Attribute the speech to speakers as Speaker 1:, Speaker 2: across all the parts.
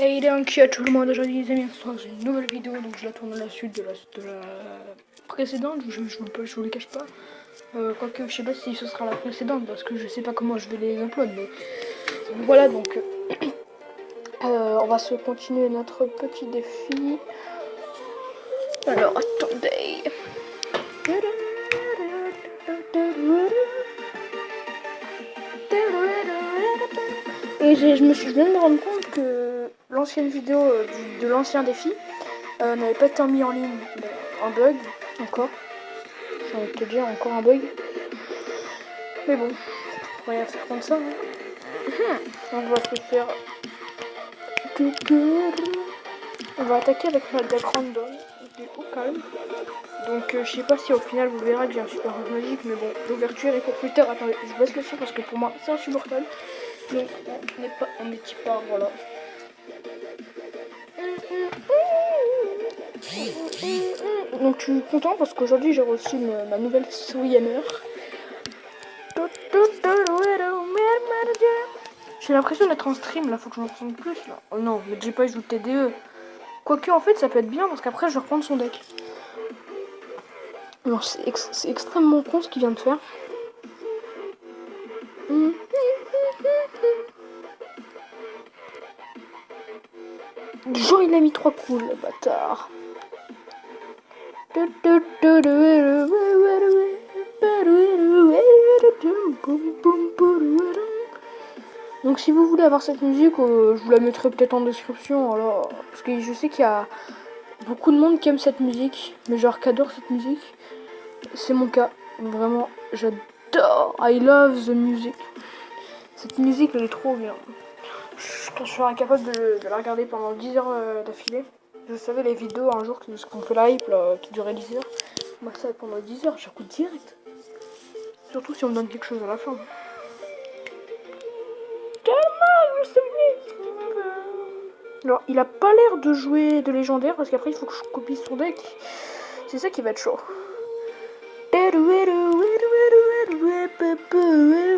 Speaker 1: Et donc à tout le monde aujourd'hui les amis, ce soir j'ai une nouvelle vidéo, donc je la tourne à la suite de la précédente, je vous le cache pas. Quoique je sais pas si ce sera la précédente parce que je sais pas comment je vais les upload, mais voilà donc on va se continuer notre petit défi. Alors attendez. Et je viens de me rendre compte que l'ancienne vidéo de l'ancien défi n'avait pas été mis en ligne. Un bug, encore. J'ai envie de te dire, encore un bug. Mais bon, on va rien faire comme ça. Hein. On va se faire... On va attaquer avec notre deck random. Au calme. Donc je sais pas si au final vous verrez que j'ai un super magique, mais bon, l'ouverture est pour plus tard. Attendez, je baisse le son parce que pour moi c'est insupportable. Donc on n'est pas, voilà. Donc je suis content parce qu'aujourd'hui j'ai reçu ma nouvelle souris Hammer. J'ai l'impression d'être en stream là, faut que je me ressente plus là. Oh non, mais j'ai pas joué TDE. Quoique en fait ça peut être bien parce qu'après je vais reprendre son deck. Non, c'est extrêmement con ce qu'il vient de faire. Genre il a mis 3 coups le bâtard. Donc si vous voulez avoir cette musique, je vous la mettrai peut-être en description. Alors, parce que je sais qu'il y a beaucoup de monde qui aime cette musique, mais genre qui adore cette musique. C'est mon cas, vraiment, j'adore. I love the music. Cette musique, elle est trop bien. Quand je serai incapable de la regarder pendant 10 heures d'affilée. Je savais les vidéos un jour qu'on fait la hype là, qui durait 10 heures. Moi ça pendant 10 heures, j'écoute direct. Surtout si on me donne quelque chose à la fin. Alors il a pas l'air de jouer de légendaire parce qu'après il faut que je copie son deck. C'est ça qui va être chaud.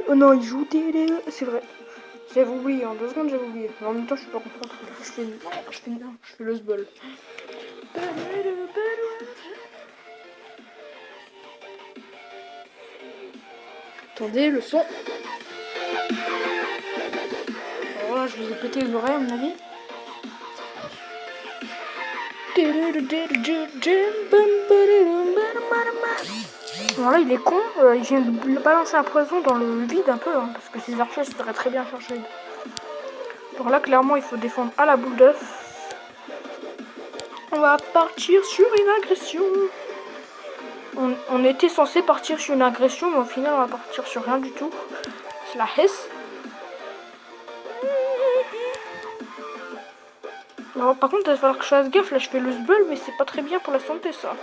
Speaker 1: Oh non, il joue TDE, c'est vrai. J'avais oublié, en 2 secondes j'avais oublié. Mais en même temps je suis pas concentrée. Je fais le sbol. Attendez, le son. Alors là, je vous ai pété les oreilles à mon avis. Alors là, il est con. Il vient de balancer un poison dans le vide un peu. Hein, parce que ses archers seraient très bien chercher. Alors là, clairement, il faut défendre à la boule d'œuf. On va partir sur une agression. On était censé partir sur une agression, mais au final, on va partir sur rien du tout. C'est la hesse. Alors, par contre, il va falloir que je fasse gaffe. Là, je fais le sbul, mais c'est pas très bien pour la santé, ça.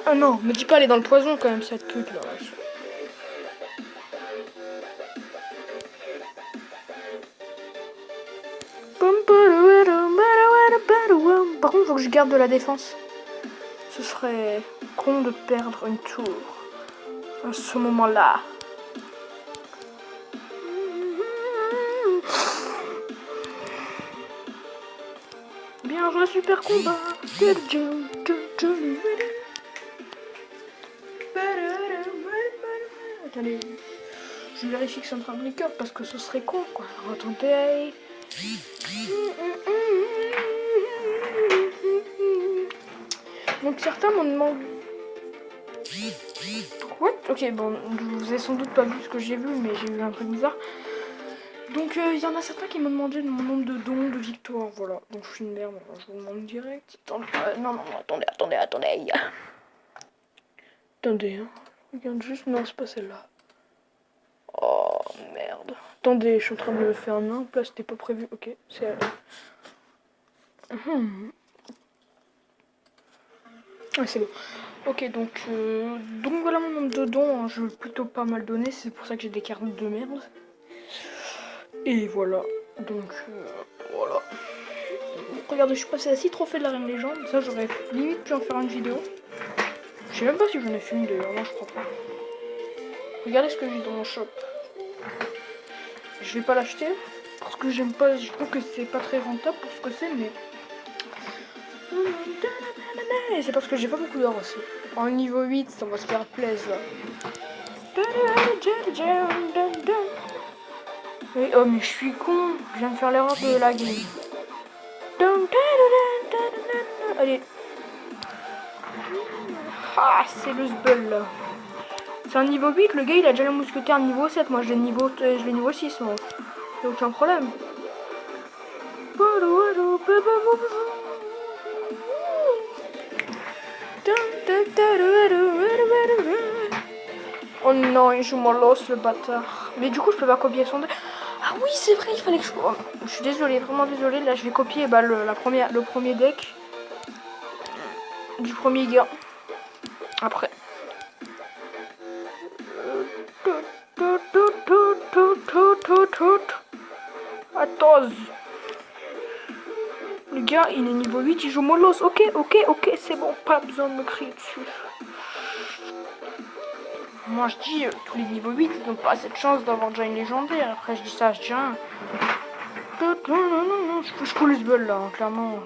Speaker 1: Ah non, me dis pas aller dans le poison quand même, cette pute là. Par contre, faut que je garde de la défense. Ce serait con de perdre une tour à ce moment-là. Bien joué, super combat. Attendez, je vérifie que c'est en train de make up parce que ce serait con quoi. Alors, attendez. Donc certains m'ont demandé... What? Ok, bon, vous avez sans doute pas vu ce que j'ai vu, mais j'ai vu un truc bizarre. Donc il y en a certains qui m'ont demandé mon nombre de dons de victoire, voilà. Donc je suis une merde, je vous demande direct. Non, attendez. Attendez, hein. Regarde juste, non, c'est pas celle-là. Oh, merde. Attendez, je suis en train de me faire un nain, là c'était pas prévu. Ok, c'est elle. Ouais, c'est bon. Ok, donc voilà mon nombre de dons. Hein. Je veux plutôt pas mal donner, c'est pour ça que j'ai des cartes de merde. Et voilà. Donc voilà. Regardez, je suis passé à 6 trophées de la Reine Légende. Ça, j'aurais limite pu en faire une vidéo. Je sais même pas si j'en ai fait une d'ailleurs, non je crois pas. Regardez ce que j'ai dans mon shop. Je vais pas l'acheter parce que j'aime pas, je trouve que c'est pas très rentable pour ce que c'est, mais et c'est parce que j'ai pas beaucoup d'or aussi. En niveau 8, ça va se faire plaisir. Et, oh mais je suis con, je viens de faire l'erreur de la game. Allez. Ah, c'est le sbull là. C'est un niveau 8, le gars il a déjà le mousquetaire niveau 7, moi je l'ai niveau 6 moi. Y'a aucun problème. Oh non, il joue mollos le bâtard. Mais du coup je peux pas copier son... Ah oui c'est vrai, il fallait que je... Oh, je suis désolée, vraiment désolée. Là je vais copier bah, le premier deck du premier gars. Après. Attends. Le gars il est niveau 8, il joue mollos. Ok, c'est bon, pas besoin de me crier dessus. Moi je dis, tous les niveaux 8 ils n'ont pas cette chance d'avoir déjà une légendaire. Après je dis ça, je dis un. Je coule ce bol là, hein, clairement.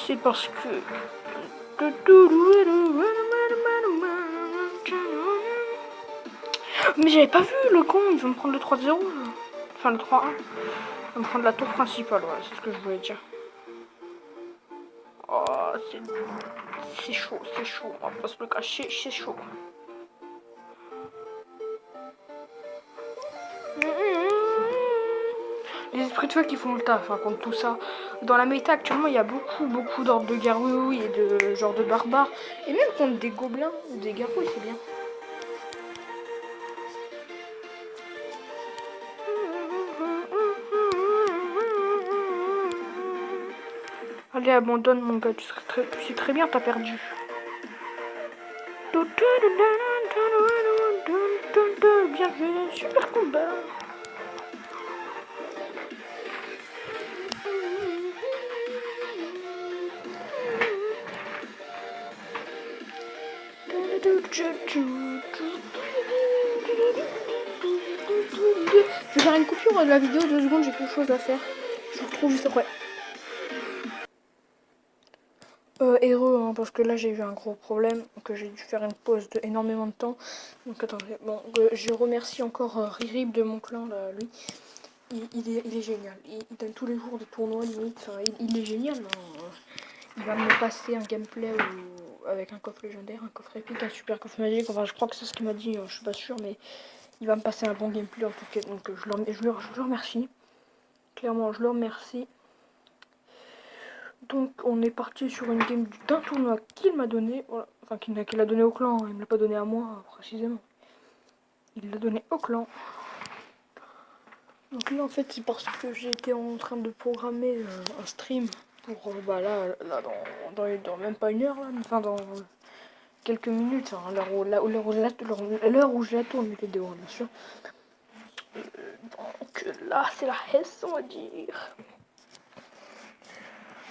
Speaker 1: C'est parce que... Mais j'avais pas vu le con, il va me prendre le 3-0. Enfin le 3-1. Il va me prendre la tour principale, ouais, c'est ce que je voulais dire. Oh, c'est chaud, on va pas se le cacher, c'est chaud. Les esprits de feu qui font le taf, hein, contre tout ça. Dans la méta actuellement, il y a beaucoup d'ordres de gargouilles et de genre de barbares. Et même contre des gobelins ou des gargouilles, c'est bien. Allez, abandonne mon gars, tu sais très bien, t'as perdu. Bien joué, super combat. Je vais faire une coupure de la vidéo, 2 secondes, j'ai quelque chose à faire. Je vous retrouve juste après. Heureux, hein, parce que là j'ai eu un gros problème, donc j'ai dû faire une pause de énormément de temps. Donc attendez, bon, je remercie encore Ririb de mon clan, là, lui. Il est génial, il donne tous les jours des tournois limite, enfin, il est génial. Hein. Il va me passer un gameplay avec un coffre légendaire, un coffre épique, un super coffre magique, enfin je crois que c'est ce qu'il m'a dit, je suis pas sûre, mais il va me passer un bon gameplay en tout cas, donc je le remercie. Clairement, je le remercie. Donc on est parti sur une game d'un tournoi qu'il m'a donné, voilà. Enfin qu'il a donné au clan, il me l'a pas donné à moi précisément. Il l'a donné au clan. Donc là en fait c'est parce que j'étais en train de programmer un stream pour bah là dans même pas une heure là, mais enfin dans quelques minutes, hein, l'heure où je la tourne mes vidéos bien sûr. Donc là c'est la hesse on va dire.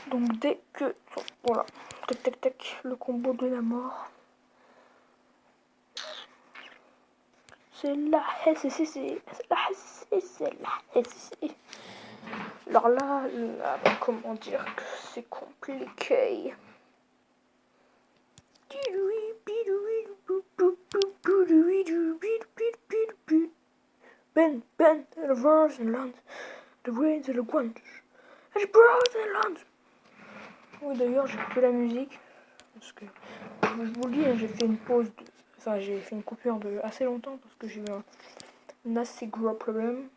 Speaker 1: Donc dès que... Voilà. Tac, le combo de la mort. C'est la SCC. C'est la SCC. Alors là, comment dire que c'est compliqué. Ben, the rose and land, the winds and the guns, and the bros and land. Oui, d'ailleurs, j'ai coupé la musique parce que, je vous le dis, j'ai fait une pause, enfin, j'ai fait une coupure de assez longtemps parce que j'ai eu un assez gros problème.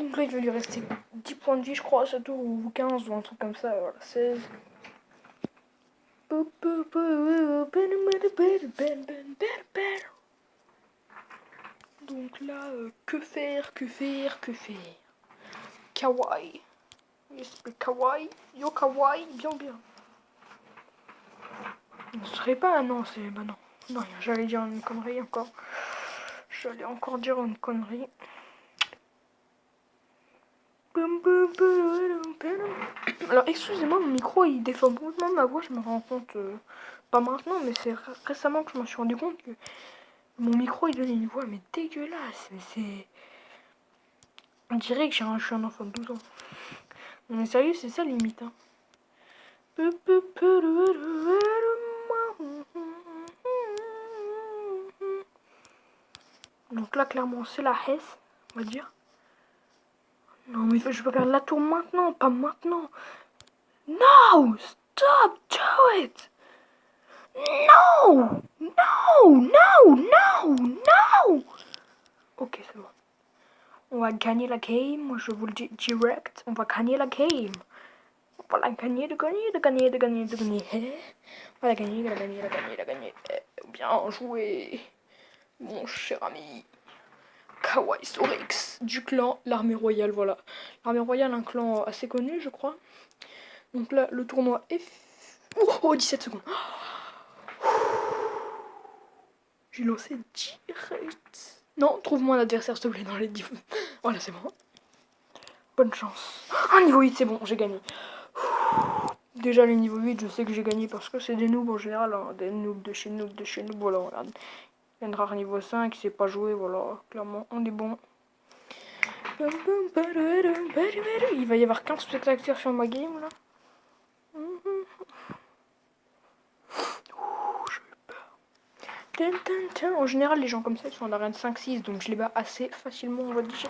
Speaker 1: Après, il va lui rester 10 points de vie, je crois, à ce tour, ou 15, ou un truc comme ça, voilà, 16. Donc là, que faire. Kawaii. L'esprit kawaii. Yo kawaii, bien. On serait pas, non, c'est... Bah non. Non, j'allais dire une connerie encore. J'allais encore dire une connerie. Alors, excusez-moi, mon micro, il déforme complètement ma voix, je me rends compte, pas maintenant, mais c'est récemment que je me suis rendu compte que mon micro, il donne une voix, mais dégueulasse, mais c'est... On dirait que je suis un enfant de 12 ans. Non mais sérieux, c'est ça limite, hein. Donc là, clairement, c'est la Hesse, on va dire. Non mais je peux faire la tour maintenant, pas maintenant. No! Stop! Do it! No! No! No! No! No! Ok, c'est bon. On va gagner la game, moi je vous le dis direct. On va gagner la game. On va la gagner, de gagner, de gagner, de gagner, de gagner. On va la gagner, la gagner, la gagner, la gagner. Bien joué, mon cher ami. Kawaii Sorix du clan l'Armée Royale, voilà. L'Armée Royale, un clan assez connu, je crois. Donc là, le tournoi est... Oh, 17 secondes. J'ai lancé direct. Non, trouve-moi un adversaire, s'il te plaît, dans les 10. Voilà, c'est bon. Bonne chance. Ah, niveau 8, c'est bon, j'ai gagné. Déjà, les niveaux 8, je sais que j'ai gagné parce que c'est des noobs en général. Hein, des noobs de chez noob, voilà. Regarde. Il y a une rare niveau 5 qui sait pas jouer, voilà. Clairement, on est bon. Il va y avoir 15 spectateurs sur ma game, là. J'ai eu peur. En général, les gens comme ça, ils sont en arène 5-6, donc je les bats assez facilement, on va dire.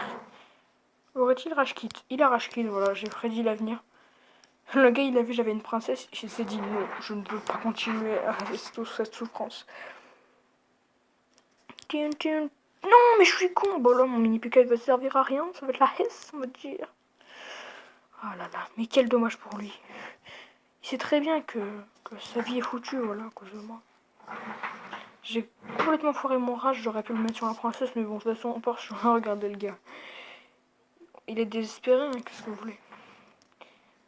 Speaker 1: Aurait-il rage quit? Il a rage quit, voilà, j'ai prédit l'avenir. Le gars, il a vu j'avais une princesse, il s'est dit non, je ne peux pas continuer à rester sous cette souffrance. Non, mais je suis con. Bon là, mon mini PK il va servir à rien, ça va être la Hesse, on va dire. Oh là là, mais quel dommage pour lui. Il sait très bien que sa vie est foutue, voilà, à cause de moi. J'ai complètement foiré mon rage, j'aurais pu le mettre sur la princesse, mais bon, de toute façon, on part sur un, regardez le gars. Il est désespéré, hein, qu'est-ce que vous voulez?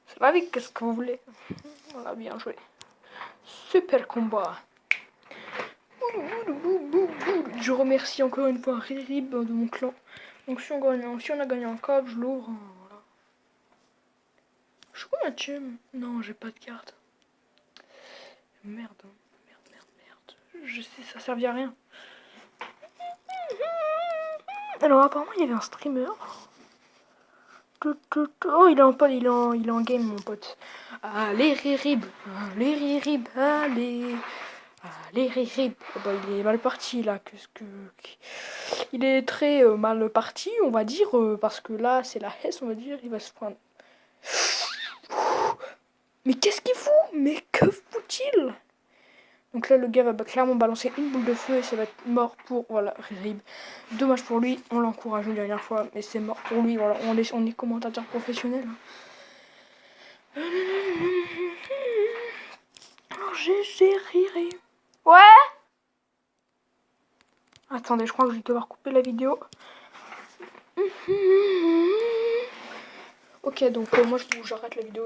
Speaker 1: Ça va vite, qu'est-ce que vous voulez? Voilà, bien joué. Super combat. Je remercie encore une fois Ririb de mon clan. Donc si on a gagné un cob, je l'ouvre. Voilà. Je suis combien de chum? Non, j'ai pas de carte. Merde. Je sais, ça servait à rien. Alors apparemment il y avait un streamer. Oh, il est en pote, il est en game, mon pote. Allez Ririb, allez Ririb, allez. Allez Ririb. Oh, bah, il est mal parti là. Il est très mal parti, on va dire, parce que là c'est la Hesse, on va dire. Il va se prendre. Mais qu'est-ce qu'il fout? Mais que fout-il? Donc là, le gars va clairement balancer une boule de feu et ça va être mort pour... Voilà, Ririb. Dommage pour lui, on l'encourage une dernière fois, mais c'est mort pour lui. Voilà, on est commentateur professionnel. Alors, GG Ririb. Ouais. Attendez, je crois que je vais devoir couper la vidéo. Ok, donc moi j'arrête la vidéo.